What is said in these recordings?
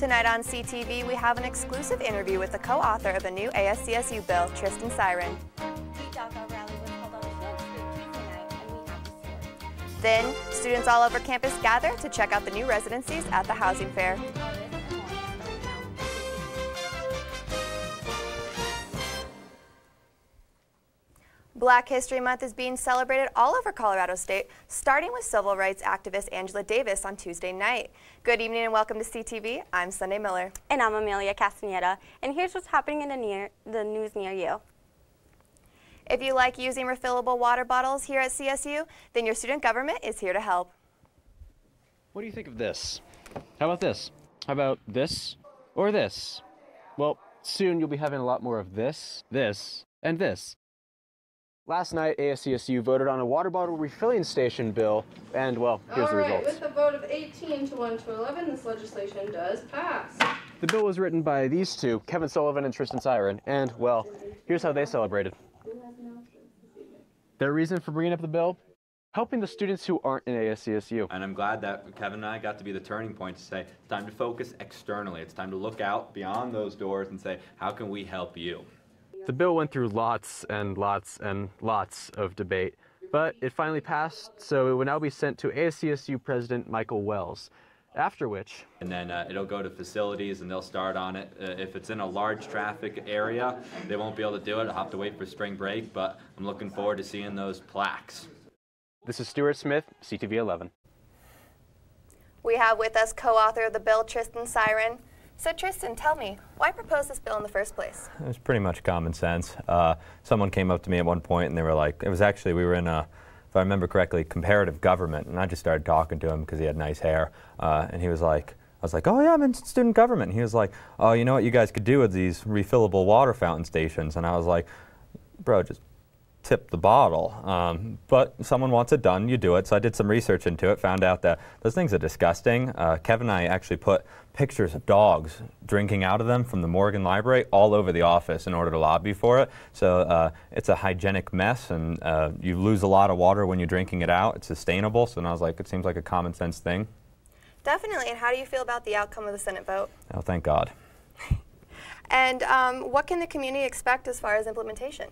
Tonight on CTV, we have an exclusive interview with the co-author of the new ASCSU bill, Tristan Siren. The DACA rally was held on Field Street Tuesday night, and we have the story. Then, students all over campus gather to check out the new residencies at the housing fair. Black History Month is being celebrated all over Colorado State, starting with civil rights activist Angela Davis on Tuesday night. Good evening and welcome to CTV. I'm Sunday Miller. And I'm Amelia Castaneda. And here's what's happening in the news near you. If you like using refillable water bottles here at CSU, then your student government is here to help. What do you think of this? How about this? How about this or this? Well, soon you'll be having a lot more of this, this, and this. Last night, ASCSU voted on a water bottle refilling station bill, and, well, here's the results. With a vote of 18 to 1 to 11, this legislation does pass. The bill was written by these two, Kevin Sullivan and Tristan Siren, and, well, here's how they celebrated. Their reason for bringing up the bill? Helping the students who aren't in ASCSU. And I'm glad that Kevin and I got to be the turning point to say, it's time to focus externally. It's time to look out beyond those doors and say, how can we help you? The bill went through lots and lots and lots of debate, but it finally passed, so it will now be sent to ASCSU President Michael Wells, after which... And then it'll go to facilities and they'll start on it. If it's in a large traffic area, they won't be able to do it. I'll have to wait for spring break, but I'm looking forward to seeing those plaques. This is Stuart Smith, CTV 11. We have with us co-author of the bill, Tristan Siren. So Tristan, tell me, why propose this bill in the first place? It was pretty much common sense. Someone came up to me at one point and they were like, it was actually, we were in a, if I remember correctly, comparative government, and I just started talking to him because he had nice hair, and he was like, I was like, oh yeah, I'm in student government. And he was like, oh, you know what you guys could do with these refillable water fountain stations? And I was like, bro, just tip the bottle. But someone wants it done, you do it. So I did some research into it, found out that those things are disgusting. Kevin and I actually put pictures of dogs drinking out of them from the Morgan Library all over the office in order to lobby for it. So it's a hygienic mess, and you lose a lot of water when you're drinking it out. It's sustainable. So I was like, it seems like a common sense thing. Definitely. And how do you feel about the outcome of the Senate vote? Oh, thank God. And what can the community expect as far as implementation?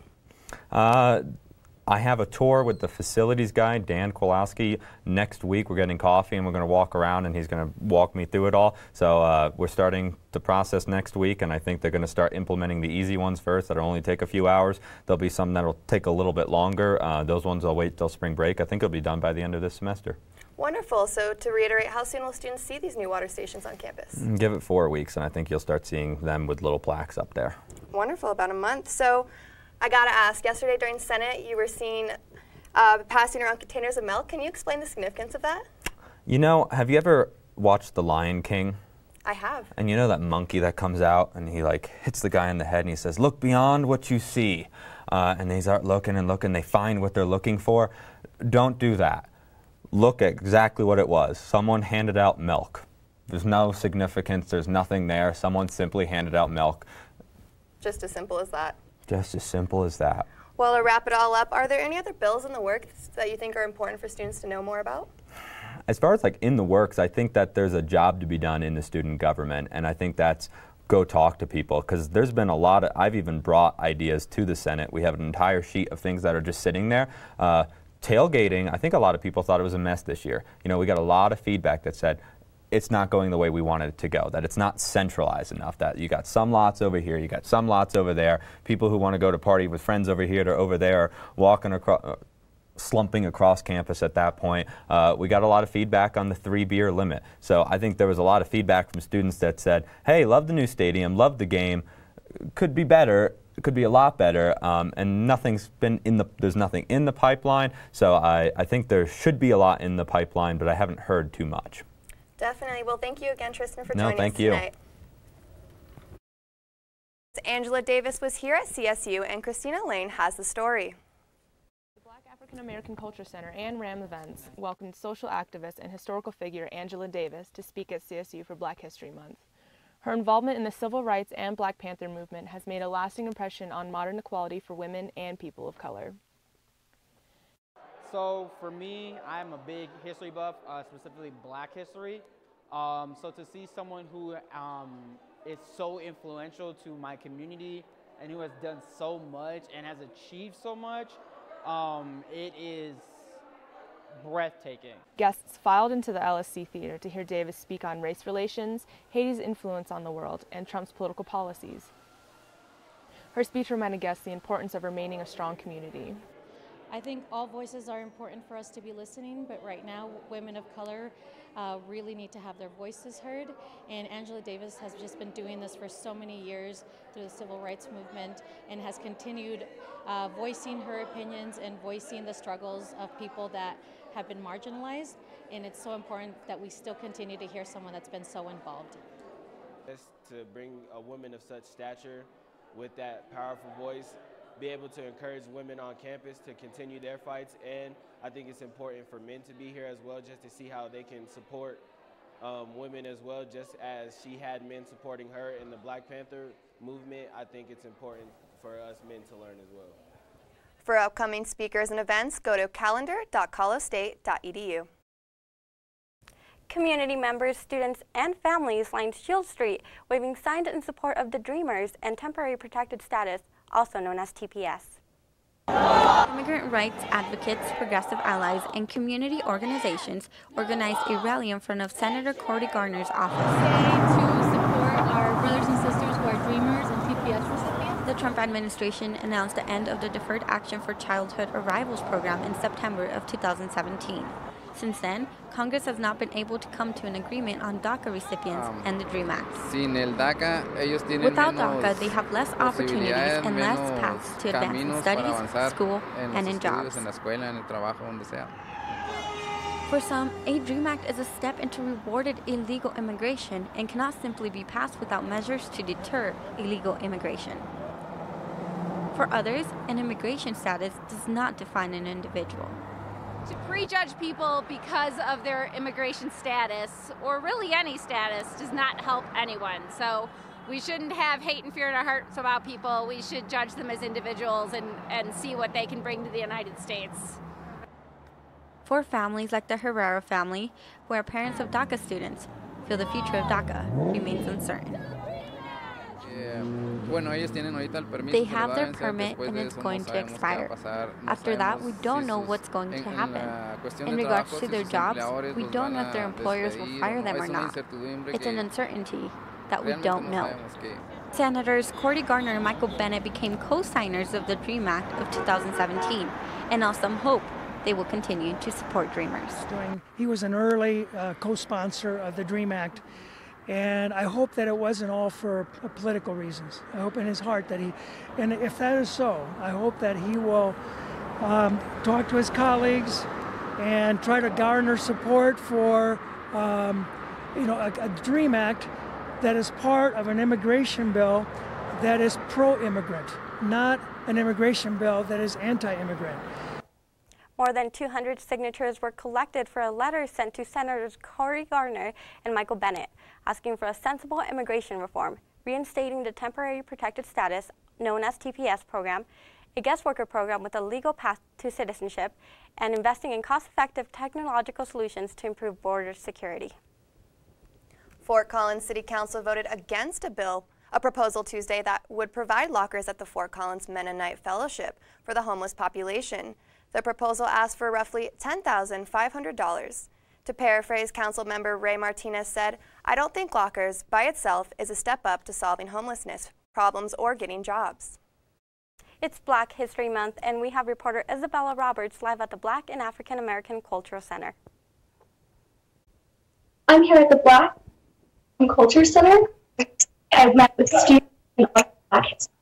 I have a tour with the facilities guy, Dan Kowalski, next week. We're getting coffee and we're going to walk around and he's going to walk me through it all. So we're starting the process next week, and I think they're going to start implementing the easy ones first that'll only take a few hours. There'll be some that'll take a little bit longer. Those ones I'll wait till spring break. I think it'll be done by the end of this semester. Wonderful. So to reiterate, how soon will students see these new water stations on campus? Give it 4 weeks and I think you'll start seeing them with little plaques up there. Wonderful. About a month. So I gotta ask, yesterday during Senate, you were seen passing around containers of milk. Can you explain the significance of that? You know, have you ever watched The Lion King? I have. And you know that monkey that comes out and he like hits the guy in the head and he says, look beyond what you see. And they start looking and looking, they find what they're looking for. Don't do that. Look at exactly what it was. Someone handed out milk. There's no significance, there's nothing there. Someone simply handed out milk. Just as simple as that. Just as simple as that. Well, to wrap it all up, are there any other bills in the works that you think are important for students to know more about? As far as like in the works, I think that there's a job to be done in the student government, and I think that's go talk to people, because there's been a lot of, I've even brought ideas to the Senate. We have an entire sheet of things that are just sitting there. Tailgating, I think a lot of people thought it was a mess this year. You know, we got a lot of feedback that said, it's not going the way we wanted it to go, that it's not centralized enough, that you got some lots over here, you got some lots over there, people who want to go to party with friends over here to over there, walking across, slumping across campus at that point. We got a lot of feedback on the 3-beer limit. So I think there was a lot of feedback from students that said, hey, love the new stadium, love the game, could be better, it could be a lot better, and nothing's been in the, there's nothing in the pipeline, so I think there should be a lot in the pipeline, but I haven't heard too much. Definitely. Well, thank you again, Tristan, for joining us thank you. tonight. Angela Davis was here at CSU, and Christina Lane has the story. The Black African American Culture Center and RAM Events welcomed social activist and historical figure Angela Davis to speak at CSU for Black History Month. Her involvement in the civil rights and Black Panther movement has made a lasting impression on modern equality for women and people of color. So for me, I'm a big history buff, specifically Black history. So to see someone who is so influential to my community and who has done so much and has achieved so much, it is breathtaking. Guests filed into the LSC Theater to hear Davis speak on race relations, Haiti's influence on the world, and Trump's political policies. Her speech reminded guests the importance of remaining a strong community. I think all voices are important for us to be listening, but right now women of color really need to have their voices heard, and Angela Davis has just been doing this for so many years through the civil rights movement and has continued voicing her opinions and voicing the struggles of people that have been marginalized, and it's so important that we still continue to hear someone that's been so involved. To bring a woman of such stature with that powerful voice, be able to encourage women on campus to continue their fights, and I think it's important for men to be here as well, just to see how they can support women as well, just as she had men supporting her in the Black Panther movement. I think it's important for us men to learn as well. For upcoming speakers and events, go to calendar.colostate.edu. Community members, students, and families lined Shield Street, waving signs in support of the Dreamers and Temporary Protected Status, also known as TPS. Immigrant rights advocates, progressive allies, and community organizations organized a rally in front of Senator Cory Gardner's office. To support our brothers and sisters who are Dreamers and TPS recipients. The Trump administration announced the end of the Deferred Action for Childhood Arrivals program in September of 2017. Since then, Congress has not been able to come to an agreement on DACA recipients and the DREAM Act. Without DACA, they have less opportunities and less paths to advance in studies, school, and in jobs. For some, a DREAM Act is a step into rewarded illegal immigration and cannot simply be passed without measures to deter illegal immigration. For others, an immigration status does not define an individual. To prejudge people because of their immigration status, or really any status, does not help anyone. So we shouldn't have hate and fear in our hearts about people. We should judge them as individuals and see what they can bring to the United States. For families like the Herrera family, who are parents of DACA students, feel the future of DACA remains uncertain. They have their permit and it's going to expire. After that, we don't know what's going to happen. In regards to their jobs, we don't know if their employers will fire them or not. It's an uncertainty that we don't know. Senators Cory Gardner and Michael Bennet became co-signers of the DREAM Act of 2017, and now some hope they will continue to support Dreamers. He was an early co-sponsor of the DREAM Act. And I hope that it wasn't all for political reasons. I hope in his heart that and if that is so, I hope that he will talk to his colleagues and try to garner support for, a DREAM Act that is part of an immigration bill that is pro-immigrant, not an immigration bill that is anti-immigrant. More than 200 signatures were collected for a letter sent to Senators Cory Gardner and Michael Bennet, asking for a sensible immigration reform, reinstating the Temporary Protected Status, known as TPS program, a guest worker program with a legal path to citizenship, and investing in cost-effective technological solutions to improve border security. Fort Collins City Council voted against a proposal Tuesday that would provide lockers at the Fort Collins Mennonite Fellowship for the homeless population. The proposal asked for roughly $10,500. To paraphrase, Council member Ray Martinez said, "I don't think lockers by itself is a step up to solving homelessness problems or getting jobs." It's Black History Month, and we have reporter Isabella Roberts live at the Black and African American Cultural Center. I'm here at the Black and Culture Center. I've met with students in Black History.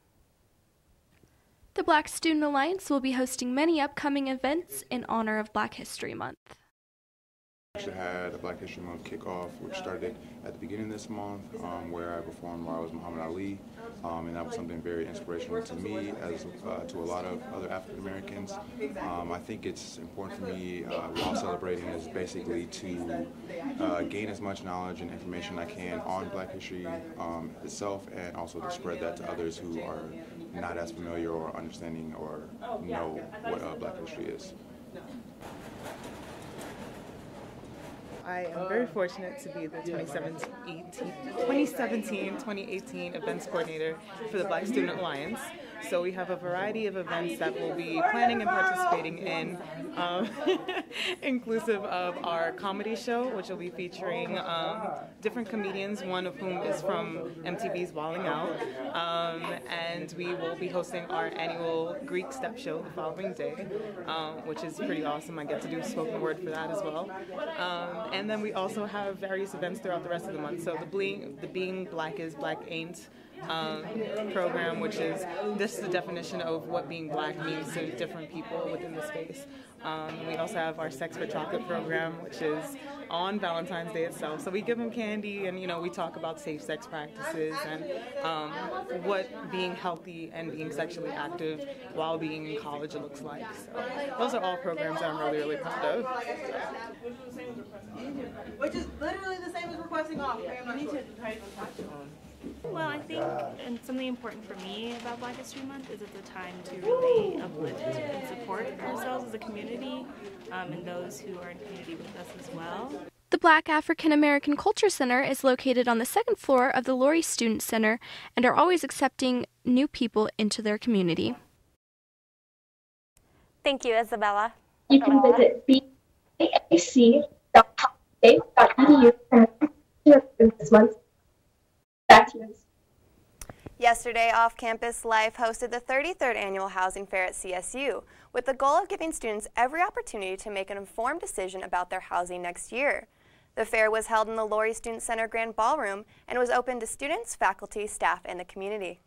The Black Student Alliance will be hosting many upcoming events in honor of Black History Month. We actually had a Black History Month kickoff, which started at the beginning of this month, where I performed while I was Muhammad Ali, and that was something very inspirational to me, as to a lot of other African Americans. I think it's important for me, while celebrating, is basically to gain as much knowledge and information I can on Black history itself, and also to spread that to others who are not as familiar or understanding or know what Black history is. I am very fortunate to be the 2017-2018 events coordinator for the Black Student Alliance. So we have a variety of events that we'll be planning and participating in, inclusive of our comedy show, which will be featuring different comedians, one of whom is from MTV's Wilding Out, and we will be hosting our annual Greek step show the following day, which is pretty awesome. I get to do spoken word for that as well. And then we also have various events throughout the rest of the month. So the Being Black is Black Ain't program, which is just the definition of what being black means to different people within the space. We also have our Sex for Chocolate program, which is on Valentine's Day itself. So we give them candy, and we talk about safe sex practices and what being healthy and being sexually active while being in college looks like. So those are all programs that I'm really, really proud of. Which is literally the same as requesting off. Well, I think something important for me about Black History Month is it's a time to really uplift and support ourselves as a community and those who are in community with us as well. The Black African American Culture Center is located on the second floor of the Laurie Student Center and are always accepting new people into their community. Thank you, Isabella. You can visit baac.edu this month. Back to you. Yesterday, Off Campus Life hosted the 33rd Annual Housing Fair at CSU with the goal of giving students every opportunity to make an informed decision about their housing next year. The fair was held in the Laurie Student Center Grand Ballroom and was open to students, faculty, staff, and the community.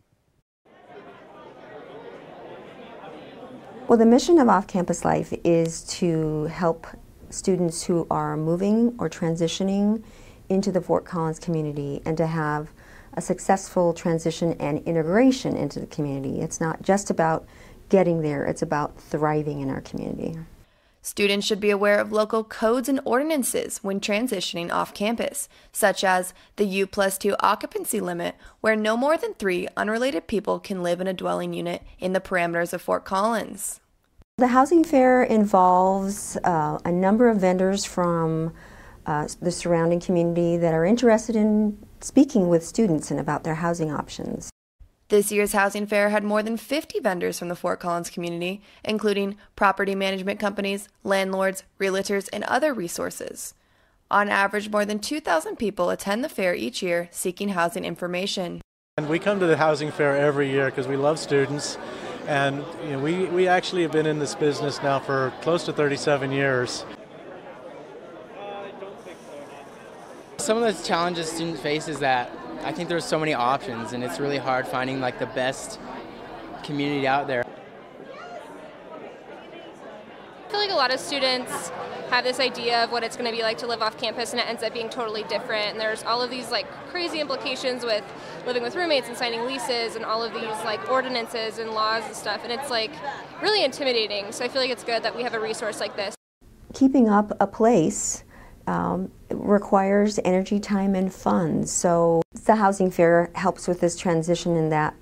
Well, the mission of Off Campus Life is to help students who are moving or transitioning into the Fort Collins community and to have a successful transition and integration into the community. It's not just about getting there, it's about thriving in our community. Students should be aware of local codes and ordinances when transitioning off campus, such as the U+2 occupancy limit, where no more than 3 unrelated people can live in a dwelling unit in the parameters of Fort Collins. The housing fair involves a number of vendors from the surrounding community that are interested in speaking with students and about their housing options. This year's housing fair had more than 50 vendors from the Fort Collins community, including property management companies, landlords, realtors, and other resources. On average, more than 2,000 people attend the fair each year seeking housing information. And we come to the housing fair every year because we love students, and we actually have been in this business now for close to 37 years. Some of the challenges students face is that I think there's so many options and it's really hard finding like the best community out there. I feel like a lot of students have this idea of what it's going to be like to live off campus, and it ends up being totally different. And there's all of these like crazy implications with living with roommates and signing leases and all of these like ordinances and laws and stuff, and it's like really intimidating. So I feel like it's good that we have a resource like this. Keeping up a place requires energy, time, and funds. So the housing fair helps with this transition in that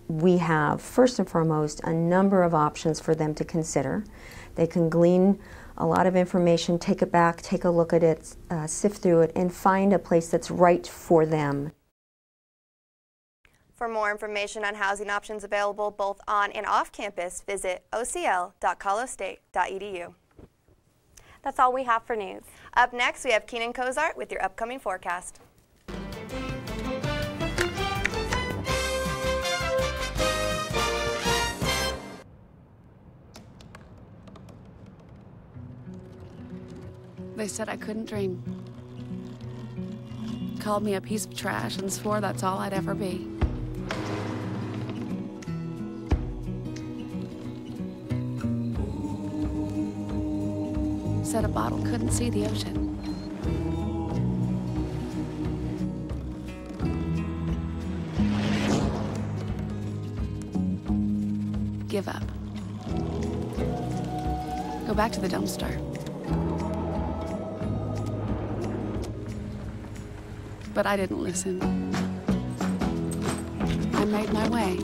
we have, first and foremost, a number of options for them to consider. They can glean a lot of information, take it back, take a look at it, sift through it, and find a place that's right for them. For more information on housing options available both on and off campus, visit ocl.colostate.edu. That's all we have for news. Up next, we have Keenan Cozort with your upcoming forecast. They said I couldn't dream. Called me a piece of trash and swore that's all I'd ever be. Said a bottle couldn't see the ocean. Give up. Go back to the dumpster. But I didn't listen. I made my way.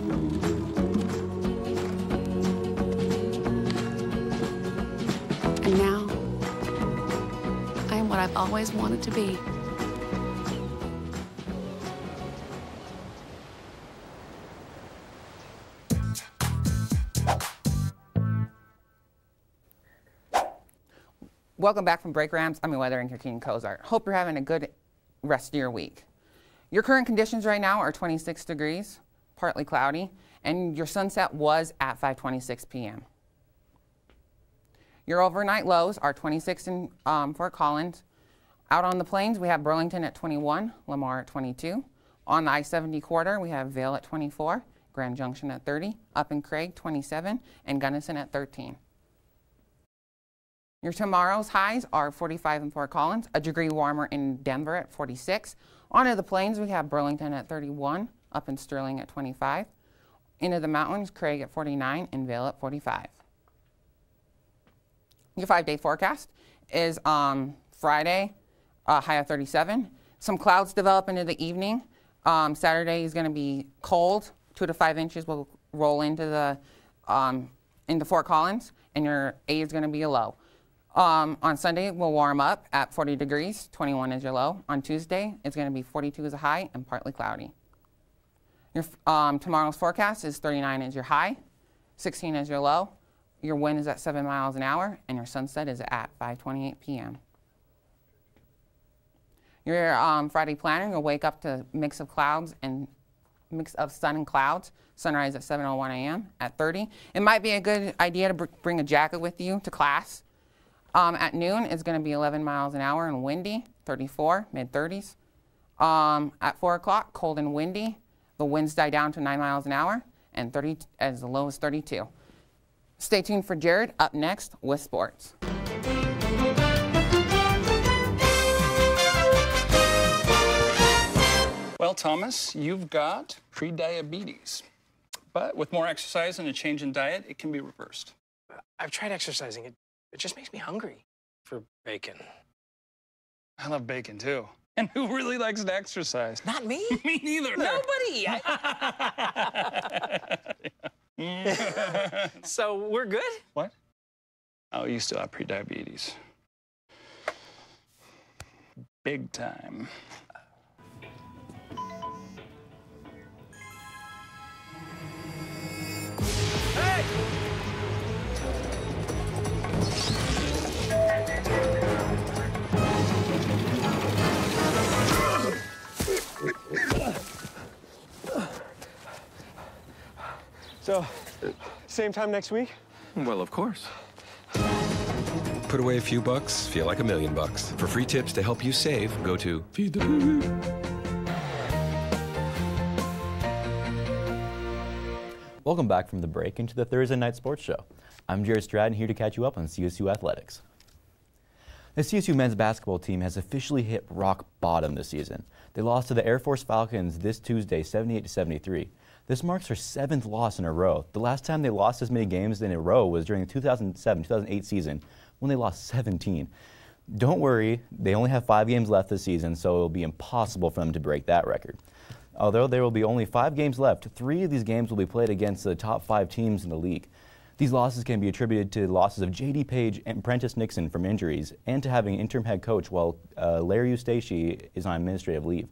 And now, I am what I I've always wanted to be. Welcome back from break, Rams. I'm your weather anchor, Keenan Cozort. Hope you're having a good rest of your week. Your current conditions right now are 26 degrees, partly cloudy, and your sunset was at 5:26 p.m. Your overnight lows are 26 in Fort Collins. Out on the plains, we have Burlington at 21, Lamar at 22. On the I-70 corridor, we have Vail at 24, Grand Junction at 30, up in Craig 27, and Gunnison at 13. Your tomorrow's highs are 45 in Fort Collins, a degree warmer in Denver at 46. Onto the plains, we have Burlington at 31, up in Sterling at 25. Into the mountains, Craig at 49, and Vail at 45. Your 5-day forecast is Friday, high of 37. Some clouds develop into the evening. Saturday is going to be cold. 2 to 5 inches will roll into Fort Collins, and your A is going to be a low. On Sunday, we'll warm up at 40 degrees, 21 is your low. On Tuesday, it's going to be 42 as a high and partly cloudy. Your tomorrow's forecast is 39 as your high, 16 as your low. Your wind is at 7 miles an hour, and your sunset is at 5:28 p.m. Your Friday planner, you'll wake up to mix of sun and clouds. Sunrise at 7:01 a.m. at 30. It might be a good idea to bring a jacket with you to class. At noon, it's going to be 11 miles an hour and windy, 34, mid-30s. At 4 o'clock, cold and windy. The winds die down to 9 miles an hour and 30 as low as 32. Stay tuned for Jared up next with sports. Well, Thomas, you've got pre-diabetes. But with more exercise and a change in diet, it can be reversed. I've tried exercising. It just makes me hungry for bacon. I love bacon, too. And who really likes to exercise? Not me. Me neither. Nobody. So we're good? What? Oh, you still have pre-diabetes. Big time. Hey! So, same time next week? Well, of course. Put away a few bucks, feel like $1 million. For free tips to help you save, go to Feed the Beat. Welcome back from the break into the Thursday Night Sports Show. I'm Jared Stratton, here to catch you up on CSU athletics. The CSU men's basketball team has officially hit rock bottom this season. They lost to the Air Force Falcons this Tuesday, 78-73. This marks their 7th loss in a row. The last time they lost as many games in a row was during the 2007-2008 season, when they lost 17. Don't worry, they only have 5 games left this season, so it will be impossible for them to break that record. Although there will be only 5 games left, 3 of these games will be played against the top 5 teams in the league. These losses can be attributed to the losses of J.D. Page and Prentice Nixon from injuries, and to having an interim head coach while Larry Eustace is on administrative leave.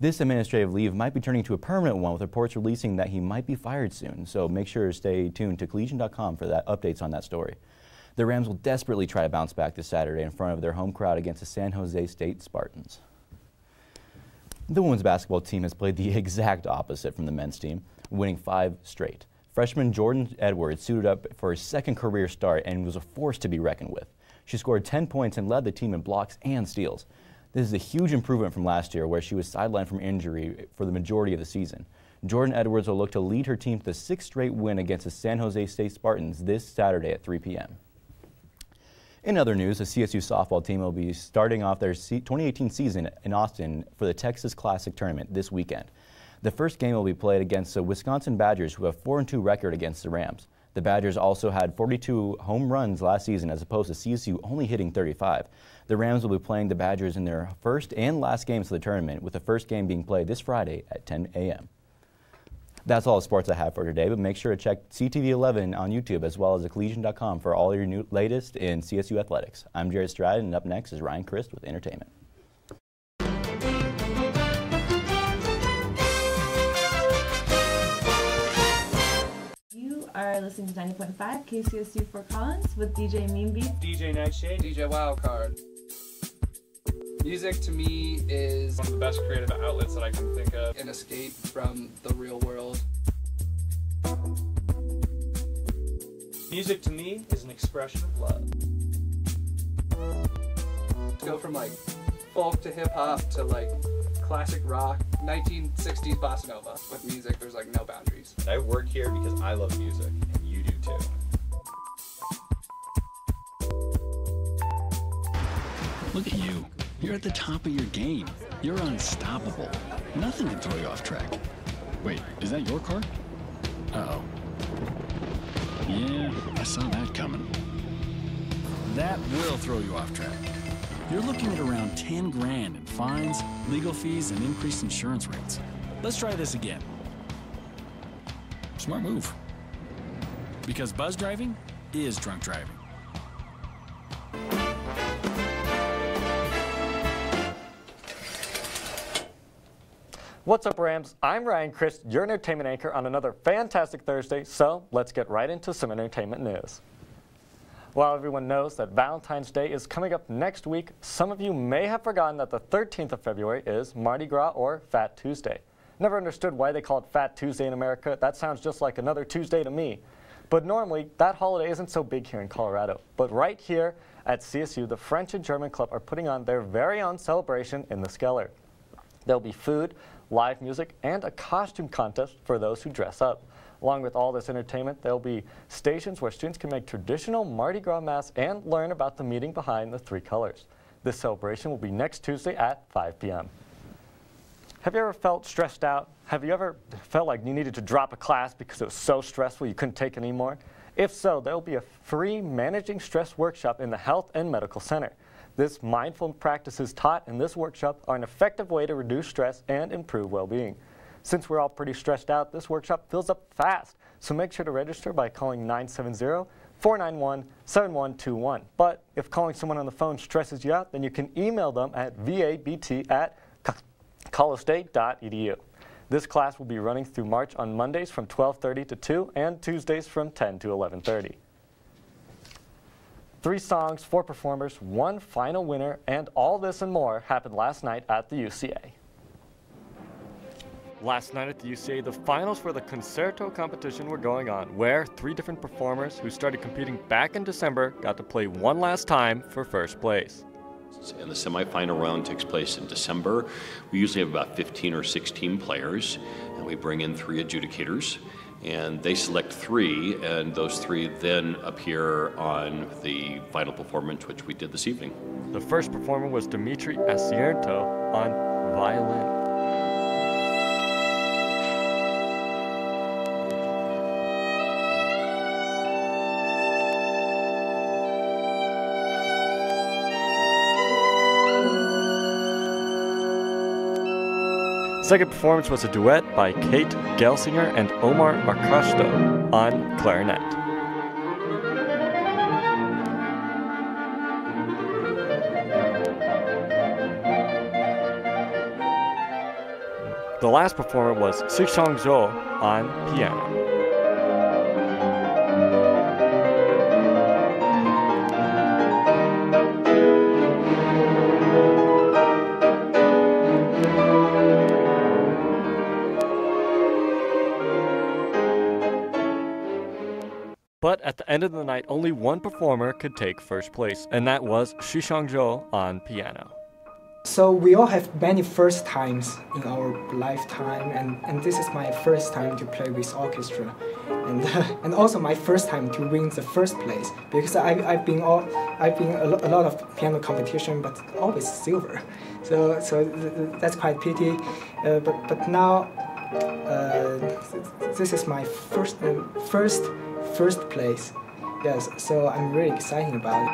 This administrative leave might be turning to a permanent one, with reports releasing that he might be fired soon, so make sure to stay tuned to collegian.com for updates on that story. The Rams will desperately try to bounce back this Saturday in front of their home crowd against the San Jose State Spartans. The women's basketball team has played the exact opposite from the men's team, winning 5 straight. Freshman Jordan Edwards suited up for his 2nd career start and was a force to be reckoned with. She scored 10 points and led the team in blocks and steals. This is a huge improvement from last year, where she was sidelined from injury for the majority of the season. Jordan Edwards will look to lead her team to the 6th straight win against the San Jose State Spartans this Saturday at 3 p.m. In other news, the CSU softball team will be starting off their 2018 season in Austin for the Texas Classic Tournament this weekend. The first game will be played against the Wisconsin Badgers, who have 4-2 record against the Rams. The Badgers also had 42 home runs last season, as opposed to CSU only hitting 35. The Rams will be playing the Badgers in their first and last games of the tournament, with the first game being played this Friday at 10 a.m. That's all the sports I have for today, but make sure to check CTV 11 on YouTube as well as thecollegian.com for all your latest in CSU athletics. I'm Jared Stratton, and up next is Ryan Crist with entertainment. You are listening to 90.5 KCSU Fort Collins with DJ Meanbeat, DJ Nightshade, DJ Wildcard. Music to me is one of the best creative outlets that I can think of. An escape from the real world. Music to me is an expression of love. To go from like folk to hip hop to like classic rock, 1960s bossa nova. With music, there's like no boundaries. I work here because I love music, and you do too. Look at you. You're at the top of your game. You're unstoppable. Nothing can throw you off track. Wait, is that your car? Uh-oh. Yeah, I saw that coming. That will throw you off track. You're looking at around 10 grand in fines, legal fees, and increased insurance rates. Let's try this again. Smart move. Because buzz driving is drunk driving. What's up, Rams? I'm Ryan Crist, your entertainment anchor on another fantastic Thursday, so let's get right into some entertainment news. While everyone knows that Valentine's Day is coming up next week, some of you may have forgotten that the 13th of February is Mardi Gras or Fat Tuesday. Never understood why they call it Fat Tuesday in America. That sounds just like another Tuesday to me. But normally, that holiday isn't so big here in Colorado. But right here at CSU, the French and German Club are putting on their very own celebration in the Skeller. There'll be food, live music, and a costume contest for those who dress up. Along with all this entertainment, there'll be stations where students can make traditional Mardi Gras masks and learn about the meaning behind the three colors. This celebration will be next Tuesday at 5 p.m. Have you ever felt stressed out? Have you ever felt like you needed to drop a class because it was so stressful you couldn't take it anymore? If so, there'll be a free Managing Stress workshop in the Health and Medical Center. This mindful practices taught in this workshop are an effective way to reduce stress and improve well-being. Since we're all pretty stressed out, this workshop fills up fast, so make sure to register by calling 970-491-7121. But if calling someone on the phone stresses you out, then you can email them at vabt@colostate.edu. This class will be running through March on Mondays from 12:30 to 2 and Tuesdays from 10 to 11:30. 3 songs, 4 performers, 1 final winner, and all this and more happened last night at the UCA. Last night at the UCA, the finals for the Concerto competition were going on, where 3 different performers who started competing back in December got to play one last time for first place. And the semifinal round takes place in December. We usually have about 15 or 16 players, and we bring in 3 adjudicators. And they select 3, and those 3 then appear on the final performance, which we did this evening. The first performer was Dimitri Asierto on violin. Second performance was a duet by Kate Gelsinger and Omar Marcashto on clarinet. The last performer was Shishang Zhou on piano. But at the end of the night, only one performer could take first place, and that was Shishang Zhou on piano. So we all have many first times in our lifetime, and this is my first time to play with orchestra, and also my first time to win the first place, because I've been a lot of piano competition, but always silver. So that's quite pity. But now this is my first place. Yes, so I'm really excited about it.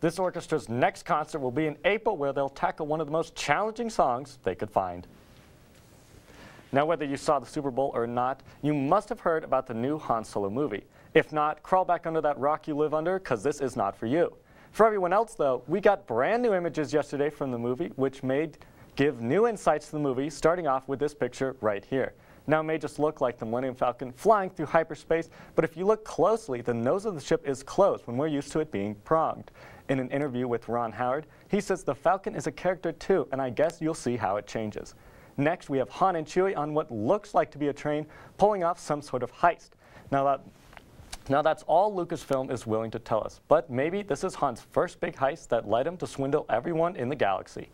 This orchestra's next concert will be in April, where they'll tackle one of the most challenging songs they could find. Now, whether you saw the Super Bowl or not, you must have heard about the new Han Solo movie. If not, crawl back under that rock you live under, because this is not for you. For everyone else, though, we got brand new images yesterday from the movie, which may give new insights to the movie, starting off with this picture right here. Now, it may just look like the Millennium Falcon flying through hyperspace, but if you look closely, the nose of the ship is closed when we're used to it being pronged. In an interview with Ron Howard, he says the Falcon is a character too, and I guess you'll see how it changes. Next, we have Han and Chewie on what looks like to be a train pulling off some sort of heist. Now that's all Lucasfilm is willing to tell us, but maybe this is Han's first big heist that led him to swindle everyone in the galaxy.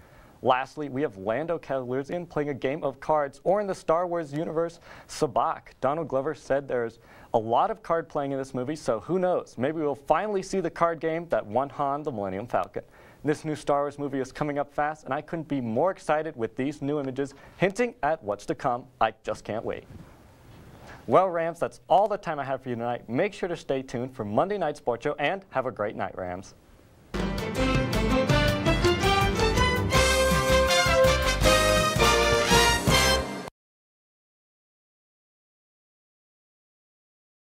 Lastly, we have Lando Calrissian playing a game of cards, or in the Star Wars universe, Sabacc. Donald Glover said there's a lot of card playing in this movie, so who knows? Maybe we'll finally see the card game that won Han the Millennium Falcon. This new Star Wars movie is coming up fast, and I couldn't be more excited with these new images hinting at what's to come. I just can't wait. Well, Rams, that's all the time I have for you tonight. Make sure to stay tuned for Monday Night Sports Show, and have a great night, Rams.